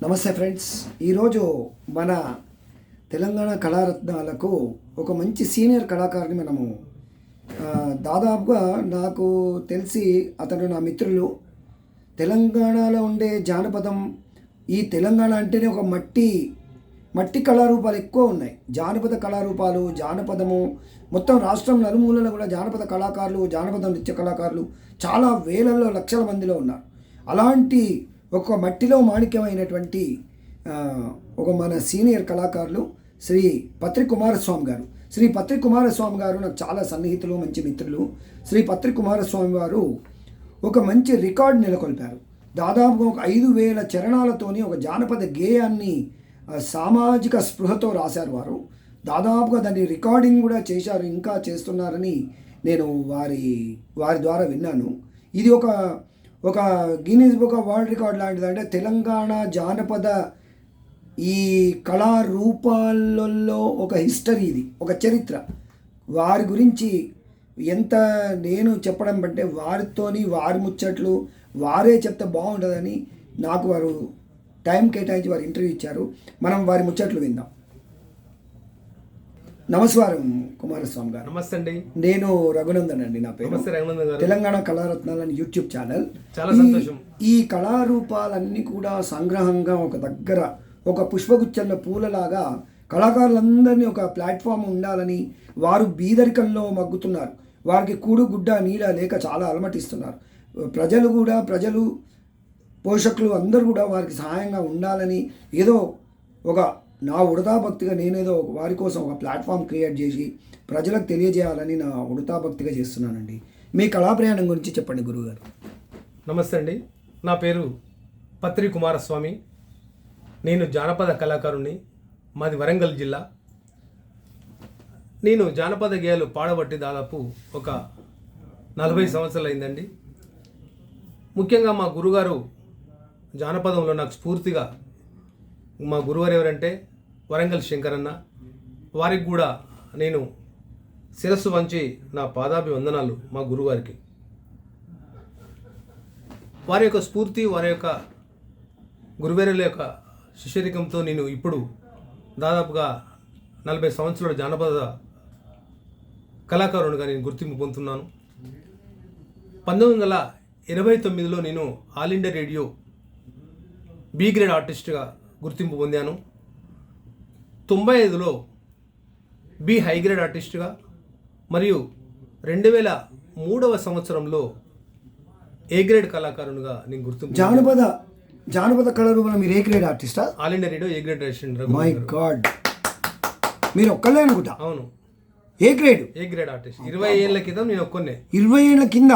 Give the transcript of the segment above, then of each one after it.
నమస్తే ఫ్రెండ్స్. ఈరోజు మన తెలంగాణ కళారత్నాలకు ఒక మంచి సీనియర్ కళాకారుని మనము దాదాపుగా నాకు తెలిసి అతను నా మిత్రులు. తెలంగాణలో ఉండే జానపదం, ఈ తెలంగాణ అంటేనే ఒక మట్టి కళారూపాలు ఎక్కువ ఉన్నాయి. జానపద కళారూపాలు, జానపదము మొత్తం రాష్ట్రం నలుమూలలో కూడా జానపద కళాకారులు, జానపద నృత్య కళాకారులు చాలా వేలల్లో లక్షల మందిలో ఉన్నారు. అలాంటి ఒక మట్టిలో మాణిక్యమైనటువంటి ఒక మన సీనియర్ కళాకారులు శ్రీ పత్రి కుమారస్వామి గారు. శ్రీ పత్రి కుమారస్వామి గారు నాకు చాలా సన్నిహితులు, మంచి మిత్రులు. శ్రీ పత్రి కుమారస్వామి వారు ఒక మంచి రికార్డు నెలకొల్పారు. దాదాపుగా ఒక 5,000 చరణాలతోని ఒక జానపద గేయాన్ని సామాజిక స్పృహతో రాశారు వారు. దాదాపుగా దాన్ని రికార్డింగ్ కూడా చేశారు, ఇంకా చేస్తున్నారని నేను వారి ద్వారా విన్నాను. ఇది ఒక Guinness book of world record లాంటిది. అంటే తెలంగాణ జానపద ఈ కళారూపాలలో ఒక హిస్టరీ, ఇది ఒక చరిత్ర. వారి గురించి ఎంత నేను చెప్పడం అంటే వారి ముచ్చట్లు వారే చెప్తే బాగుంటుందని నాకు వారు టైం కేటాయించి వారు ఇంటర్వ్యూ ఇచ్చారు. మనం వారి ముచ్చట్లు విందాం. నమస్కారం కుమారస్వామి గారు. నమస్తే అండి. నేను రఘునందన్ అండి నా పేరు. నమస్తే రఘునందన్ గారు. తెలంగాణ కళారత్నాలని యూట్యూబ్ ఛానల్. చాలా సంతోషం. ఈ కళారూపాలన్నీ కూడా సంగ్రహంగా ఒక దగ్గర ఒక పుష్పగుచ్చంలో పూలలాగా కళాకారులందరినీ ఒక ప్లాట్ఫామ్ ఉండాలని, వారు బీదరికంలో మగ్గుతున్నారు, వారికి కూడు గుడ్డ నీడ లేక చాలా అలమటిస్తున్నారు. ప్రజలు పోషకులు అందరూ కూడా వారికి సహాయంగా ఉండాలని ఏదో ఒక నా ఉడతా భక్తిగా నేనేదో వారి కోసం ఒక ప్లాట్ఫామ్ క్రియేట్ చేసి ప్రజలకు తెలియజేయాలని నా ఉడతా భక్తిగా చేస్తున్నానండి. మీ కళా ప్రయాణం గురించి చెప్పండి గురువుగారు. నమస్తే అండి. నా పేరు పత్రి కుమారస్వామి. నేను జానపద కళాకారుని. మాది వరంగల్ జిల్లా. నేను జానపద గేయాలు పాడబట్టి దాదాపు ఒక 40 సంవత్సరాలు అయిందండి. ముఖ్యంగా మా గురుగారు జానపదంలో నాకు స్ఫూర్తిగా మా గురువారు ఎవరంటే వరంగల్ శంకరన్న. వారికి కూడా నేను శిరస్సు వంచి నా పాదాభివందనాలు మా గురువారికి. వారి యొక్క స్ఫూర్తి, వారి యొక్క గురువేరుల యొక్క శిష్యరికంతో నేను ఇప్పుడు దాదాపుగా 40 సంవత్సరాల జానపద కళాకారునిగా నేను గుర్తింపు పొందుతున్నాను. 1989లో నేను All India Radio B grade ఆర్టిస్ట్గా గుర్తింపు పొందాను. 95లో బి హై గ్రేడ్ ఆర్టిస్ట్గా, మరియు 2003వ సంవత్సరంలో ఏ గ్రేడ్ కళాకారునిగా నేను గుర్తింపు. జానపద కళారూపంలో మీరు ఏ గ్రేడ్ ఆర్టిస్టా? All India Radio A grade artist. My god, మీరు ఒక్కళ్ళే అనుకుంటా? అవును, ఏ గ్రేడ్ ఆర్టిస్ట్. 20 ఏళ్ల క్రితం నేను ఒక్కనే. 20 ఏళ్ల కింద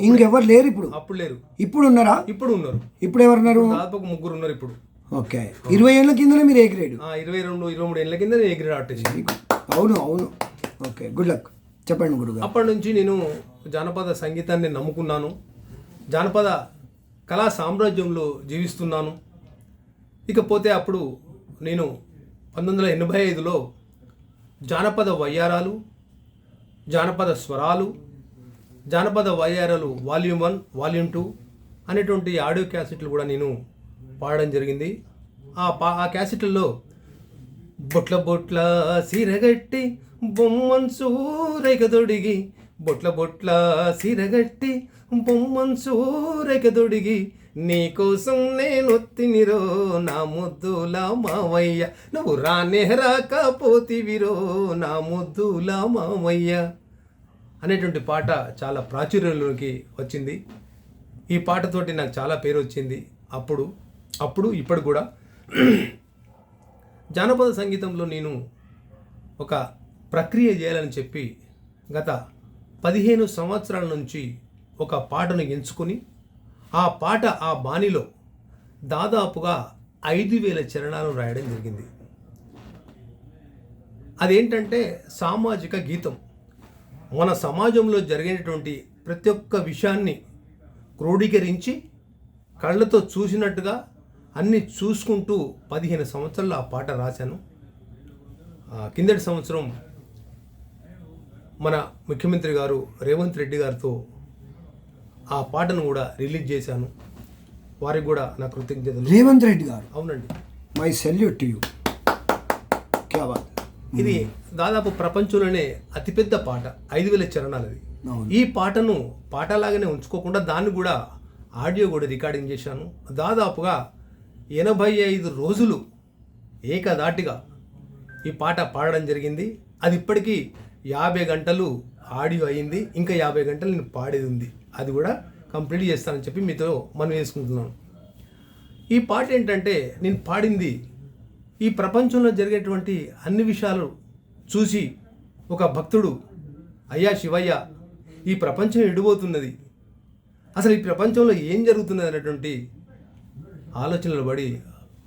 ఇంకెవరు లేరు ఇప్పుడు? అప్పుడు లేరు. ఇప్పుడు ఉన్నారా? ఇప్పుడు ఉన్నారు. ఇప్పుడు ఎవరున్నారు? దాదాపు 3 ఉన్నారు ఇప్పుడు. ఓకే, 20 ఏళ్ల కిందనే మీరు ఏ గ్రేడ్? 22, 23 ఏళ్ల కింద ఏ గ్రేడ్ ఆర్టిస్ట్. అవును. Okay, good luck. చెప్పండి గురుగారు. అప్పటి నుంచి నేను జానపద సంగీతాన్ని నమ్ముకున్నాను. జానపద కళా సామ్రాజ్యంలో జీవిస్తున్నాను. ఇకపోతే అప్పుడు నేను 1985లో జానపద వయ్యారాలు, జానపద స్వరాలు, జానపద వయ్యారాలు వాల్యూమ్ 1, వాల్యూమ్ 2 అనేటువంటి ఆడియో క్యాసెట్లు కూడా నేను పాడడం జరిగింది. ఆ క్యాసెట్లలో బొట్ల సిరగట్టి బొమ్మన్సు రేఖదొడిగి, బొట్ల సిరగట్టి బొమ్మన్సు రేఖదొడిగి, నీకోసం నేనొత్తినిరో నా ముద్దుల మావయ్య, నువ్వు రాకపోతివిరో నా ముద్దుల మావయ్య అనేటువంటి పాట చాలా ప్రాచుర్యంలోకి వచ్చింది. ఈ పాటతోటి నాకు చాలా పేరు వచ్చింది. అప్పుడు ఇప్పుడు కూడా జానపద సంగీతంలో నేను ఒక ప్రక్రియ చేయాలని చెప్పి గత 15 సంవత్సరాల నుంచి ఒక పాటను ఎంచుకొని ఆ బాణిలో దాదాపుగా 5,000 చరణాలు రాయడం జరిగింది. అదేంటంటే సామాజిక గీతం. మన సమాజంలో జరిగినటువంటి ప్రతి ఒక్క విషయాన్ని క్రోడీకరించి కళ్ళతో చూసినట్టుగా అన్నీ చూసుకుంటూ 15 సంవత్సరాలు ఆ పాట రాశాను. కిందటి సంవత్సరం మన ముఖ్యమంత్రి గారు రేవంత్ రెడ్డి గారితో ఆ పాటను కూడా రిలీజ్ చేశాను. వారికి కూడా నా కృతజ్ఞతలు. రేవంత్ రెడ్డి గారు, అవునండి. My salute to you. క్యా బాత్. ఇది దాదాపు ప్రపంచంలోనే అతిపెద్ద పాట, 5,000 చరణాలు అది. అవును. ఈ పాటను పాటలాగానే ఉంచుకోకుండా దాన్ని కూడా ఆడియో కూడా రికార్డింగ్ చేశాను. దాదాపుగా 85 రోజులు ఏకదాటిగా ఈ పాట పాడడం జరిగింది. అది ఇప్పటికీ 50 గంటలు ఆడియో అయింది. ఇంకా 50 గంటలు నేను పాడేది ఉంది. అది కూడా కంప్లీట్ చేస్తానని చెప్పి మీతో మనం వేసుకుంటున్నాను. ఈ పాట ఏంటంటే, నేను పాడింది ఈ ప్రపంచంలో జరిగేటువంటి అన్ని విషయాలు చూసి ఒక భక్తుడు, అయ్యా శివయ్య, ఈ ప్రపంచం ఎడిపోతున్నది, అసలు ఈ ప్రపంచంలో ఏం జరుగుతున్నది అనేటువంటి ఆలోచనలు పడి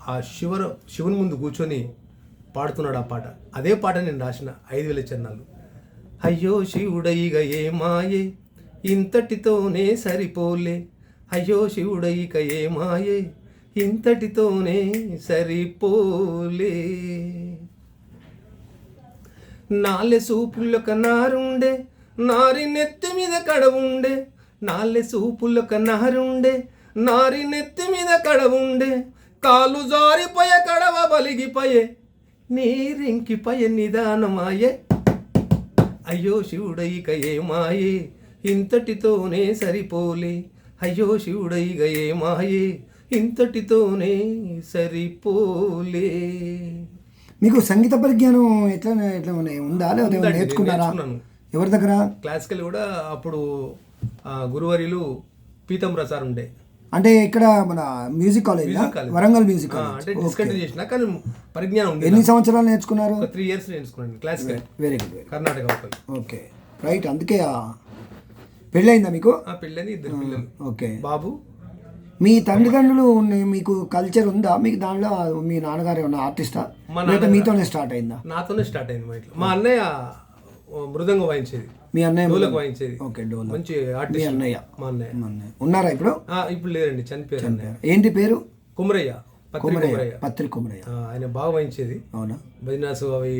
ఆ శివుని ముందు కూర్చొని పాడుతున్నాడు ఆ పాట. అదే పాట నేను రాసిన 5,000 చరణాలు. అయ్యో శివుడైగ ఏ మాయే, ఇంతటితోనే సరిపోలే, అయ్యో శివుడైక ఏ మాయే, ఇంతటితోనే సరిపోలే, నాలె సూపులొక నారుండే, నారి నెత్తి మీద కడవుండే, నాలె సూపులొక నారుండే, నారి నెత్తి మీద కడవుండే, కాలు జారిపోయే కడవ బలిగిపోయే, నీరింకిపోయే నిదానమాయే, అయ్యో శివుడైక ఏ మాయే, ఇంతటితోనే సరిపోలే, అయ్యో శివుడైక ఏ మాయే, ఇంతటితోనే సరిపోలే. మీకు సంగీత పరిజ్ఞానం ఎట్లా ఎట్లా ఉందా, లేదా నేర్చుకున్నారా? ఎవరి దగ్గర? క్లాసికల్ కూడా అప్పుడు గురువర్యులు పీతం ప్రసాద్ ఉండే. అంటే ఇక్కడ మన మ్యూజిక్ కాలేజ్, వరంగల్ మ్యూజిక్ అంటే డిస్కంటిన్యూ చేసిన, కానీ పరిజ్ఞానం ఉంది. ఎన్ని సంవత్సరాలు నేర్చుకున్నారు? 3 years నేర్చుకున్నాను క్లాసికల్. Very good. కర్ణాటక ఒకటి. Okay, right. అందుకే పెళ్ళయిందా మీకు? పెళ్ళని 2 పిల్లలు. ఓకే. బాబు. మీ తల్లిదండ్రులు మీకు కల్చర్ ఉందా? మీకు దాంట్లో మీ నాన్నగారు ఏమన్నా ఆర్టిస్టా, లేదా మీతోనే స్టార్ట్ అయిందా? నాతోనే స్టార్ట్ అయింది మా ఇంట్లో. మా అన్నయ్య మృదంగం వాయించేది. మీ అన్నయ్య డోలకు వాయించేది. ఓకే, డోలకు. మంచి మీ ఆర్టిస్ట్. అన్నయ్య. మా అన్నయ్య ఉన్నారా ఇప్పుడు? ఇప్పుడు లేదండి, చనిపోయారు అన్నయ్య. ఏంటి పేరు? కుమరయ్య. పత్రి కుమరయ్య. ఆయన బాగా వాయించేది. అవునా? భజనాసు అవి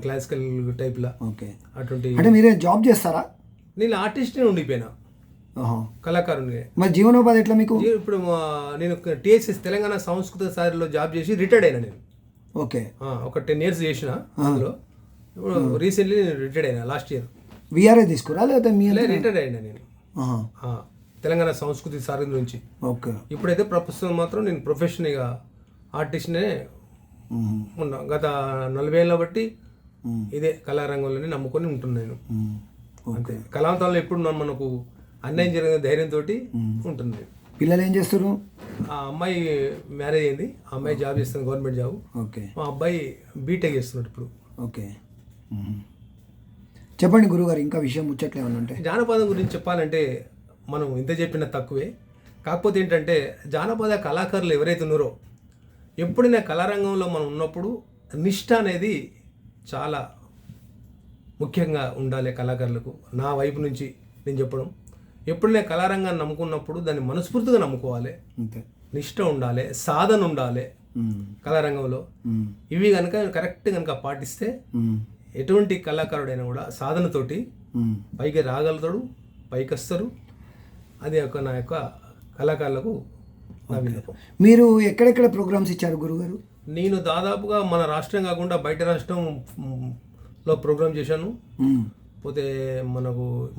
క్లాసికల్ టైప్ లా. ఓకే. అటువంటి. అంటే మీరే జాబ్ చేస్తారా? నేను ఆర్టిస్ట్ ఉండిపోయినా, కళాకారుని. మరి జీవనోపాధి ఎట్లా మీకు? ఇప్పుడు నేను టిఎస్ఎస్ తెలంగాణ సంస్కృత సారిలో జాబ్ చేసి రిటైర్డ్ అయినా నేను. ఓకే. ఒక 10 years చేసిన అందులో. ఇప్పుడు రీసెంట్లీ నేను రిటైర్డ్ అయినా లాస్ట్ ఇయర్. విఆర్ఏ తీసుకురా లేదా మీ? రిటైర్డ్ అయినా నేను తెలంగాణ సంస్కృతి సారి నుంచి. ఓకే. ఇప్పుడైతే ప్రస్తుతం మాత్రం నేను ప్రొఫెషనల్గా ఆర్టిస్ట్నే ఉన్నా. గత 40 ఏళ్ళ బట్టి ఇదే కళారంగంలోనే నమ్ముకొని ఉంటున్నాను. అంతే. కళాంతంలో ఎప్పుడు మనకు అన్యాయం జరిగిన ధైర్యంతో ఉంటుంది. పిల్లలు ఏం చేస్తారు? ఆ అమ్మాయి మ్యారేజ్ అయింది. ఆ అమ్మాయి జాబ్ చేస్తుంది, గవర్నమెంట్ జాబ్. ఓకే. మా అబ్బాయి బీటెక్ చేస్తున్నాడు ఇప్పుడు. ఓకే. చెప్పండి గురుగారు, ఇంకా విషయం ముచ్చట్లు ఏమన్నా ఉంటే. జానపదం గురించి చెప్పాలంటే మనం ఇంత చెప్పినా తక్కువే. కాకపోతే ఏంటంటే, జానపద కళాకారులు ఎవరైతే ఉన్నారో, ఎప్పుడైనా కళారంగంలో మనం ఉన్నప్పుడు నిష్ఠ అనేది చాలా ముఖ్యంగా ఉండాలి కళాకారులకు. నా వైపు నుంచి నేను చెప్పడం, ఎప్పుడైనా కళారంగాన్ని నమ్ముకున్నప్పుడు దాన్ని మనస్ఫూర్తిగా నమ్ముకోవాలి. అంతే. నిష్ఠ ఉండాలి, సాధన ఉండాలి కళారంగంలో. ఇవి కనుక కరెక్ట్ కనుక పాటిస్తే ఎటువంటి కళాకారుడైనా కూడా సాధనతోటి పైకి రాగలుగుతాడు, పైకి వస్తారు. అది నా యొక్క కళాకారులకు నా విన్నపం. మీరు ఎక్కడెక్కడ ప్రోగ్రామ్స్ ఇచ్చారు గురుగారు? నేను దాదాపుగా మన రాష్ట్రం కాకుండా బయట రాష్ట్రంలో ప్రోగ్రామ్ చేశాను. పోతే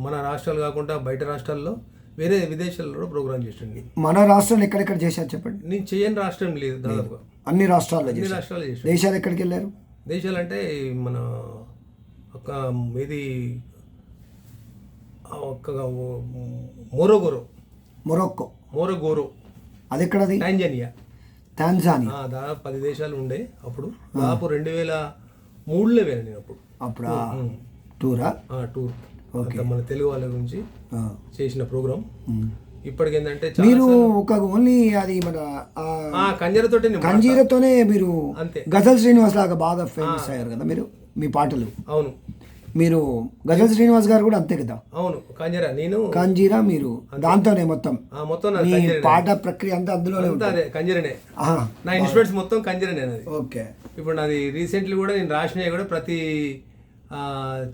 మన రాష్ట్రాలు కాకుండా బయట రాష్ట్రాల్లో వేరే విదేశాల్లో కూడా ప్రోగ్రామ్ చేశాను. మన రాష్ట్రాలు ఎక్కడెక్కడ చేశారు చెప్పండి. నేను చేయని రాష్ట్రం లేదు, దాదాపుగా అన్ని రాష్ట్రాల్లో చేశాను. దేశాలు ఎక్కడికి వెళ్ళారు? దేశాలు అంటే మన ఒక ఇది ఒక మొరగోరో. అది ఎక్కడది? టాంజానియా. దాదాపు 10 దేశాలు ఉండే అప్పుడు. దాదాపు 2003లో వెళ్ళాను నేను అప్పుడు. టూర్ మన తెలుగు వాళ్ళ గురించి చేసిన ప్రోగ్రామ్. ఇప్పటికేంటంటే మీరు ఒక ఓన్లీ అది మన కంజీరతోనే మీరు అంతే. గజల్ శ్రీనివాస్ లాగా బాగా ఫేమస్ అయ్యారు కదా మీరు, మీ పాటలు. అవును. మీరు గజల్ శ్రీనివాస్ గారు కూడా అంతే కదా? అవును. కంజీరా మీరు దాంతోనే మొత్తం మీ పాట ప్రక్రియ అంతా అందులోనే ఉంటుంది. కంజీరనే నా ఇన్స్ట్రుమెంట్స్ మొత్తం కంజీరనే. ఓకే. ఇప్పుడు నాది రీసెంట్లీ కూడా నేను రాసినవి కూడా ప్రతి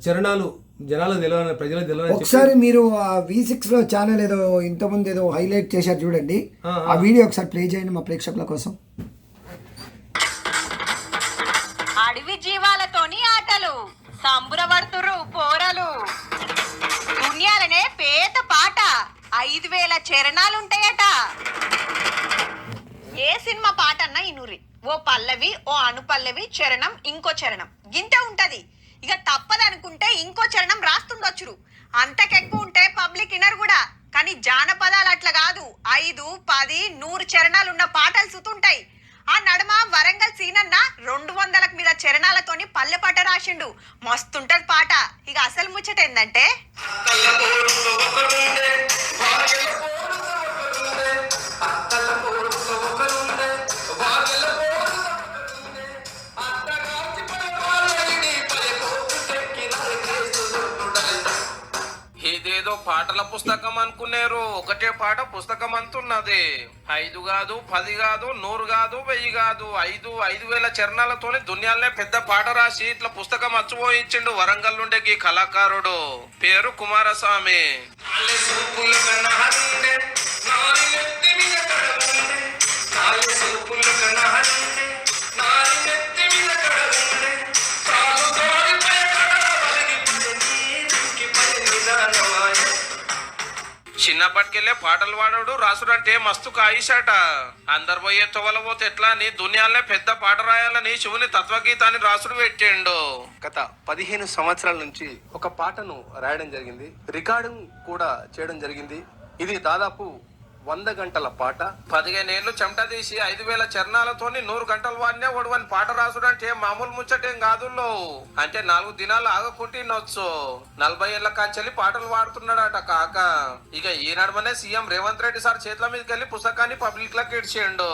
చరణాలు జనాలకు తెలియని ప్రజలకు తెలియని ఒకసారి మీరు ఆ V6 లో ఛానల్ ఏదో ఇంతకుముందు ఏదో హైలైట్ చేశారు చూడండి, ఆ, ఆ వీడియో ఒకసారి ప్లే చేయండి మా ప్రేక్షకుల కోసం. అడవి జీవాలతోని ఆటలు సంబురపడుతురు పోరలు దునియాలనే పేద పాట 5000 చరణాలుంటాయట. ఏ సినిమా పాట అన్నా ఇనురి, ఓ పల్లవి ఓ అనుపల్లవి చరణం ఇంకో చరణం గింత ఉంటది. ఇక తప్పదనుకుంటే ఇంకో చరణం రాస్తుండొచ్చురు. అంతకెక్కువ ఉంటే పబ్లిక్ ఇనర్ కూడా. కానీ జానపదాలు అట్లా కాదు, 5, 10, 100 చరణాలున్న పాటలు సుతుంటాయి. ఆ నడుమ వరంగల్ సీనన్న 200లకు మీద చరణాలతోని పల్లె పాట రాసిండు. మస్తుంటది పాట. ఇక అసలు ముచ్చట ఏందంటే, ఇదేదో పాటల పుస్తకం అనుకున్నారు, ఒకటే పాట పుస్తకం అంటున్నది. 5 కాదు 10 కాదు 100 కాదు 1000 కాదు 5,000 చరణాలతోని దునియాలనే పెద్ద పాట రాసి ఇట్లా పుస్తకం అచ్చుపోయించిండు వరంగల్ నుండే ఈ కళాకారుడు. పేరు కుమారస్వామి. చిన్నప్పటికెళ్ళే పాటలు పాడాడు, రాసుడంటే మస్తు కాయిషాట. అందరు పోయే తొవల పోతే ఎట్లా అని దునియాలనే పెద్ద పాట రాయాలని శివుని తత్వగీతాన్ని రాసుడు పెట్టిండు. గత 15 సంవత్సరాల నుంచి ఒక పాటను రాయడం జరిగింది, రికార్డింగ్ కూడా చేయడం జరిగింది. ఇది దాదాపు 100 గంటల పాట. 15 ఏళ్ళు చెమట తీసి 5,000 చరణాలతోని 100 గంటలు వాడినే ఒడవని పాట రాసుడంటే మామూలు ముచ్చటేం కాదుల్లో. అంటే 4 దినాలు ఆగకుంటే నొచ్చు. 40 ఏళ్ల కాంచెల్లి పాటలు పాడుతున్నాడట కాక. ఇక ఈ నడమనే సీఎం రేవంత్ రెడ్డి సార్ చేతుల మీదకి వెళ్ళి పుస్తకాన్ని పబ్లిక్ లకు ఇడ్చేయండు.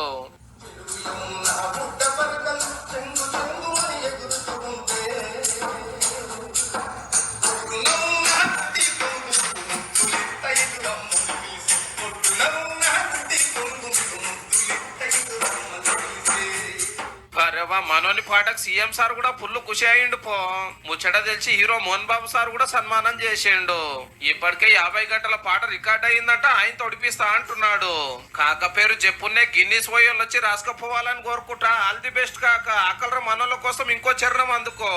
మనోని పాటకు సీఎం సార్ కూడా ఫుల్ ఖుషి అయ్యిండు పో. ముచ్చట తెలిసి హీరో మోహన్ బాబు సార్ కూడా సన్మానం చేసిండు. ఇప్పటికే 50 గంటల పాట రికార్డ్ అయిందంట, ఆయన తొడిపిస్తా అంటున్నాడు. కాక పేరు చెప్పున్నే గిన్నీస్ పోయి వచ్చి రాసుకపోవాలని కోరుకుంటా. ఆల్ ది బెస్ట్ కాక. ఆకలరా మనోళ్ళ కోసం ఇంకో చరణం అందుకో.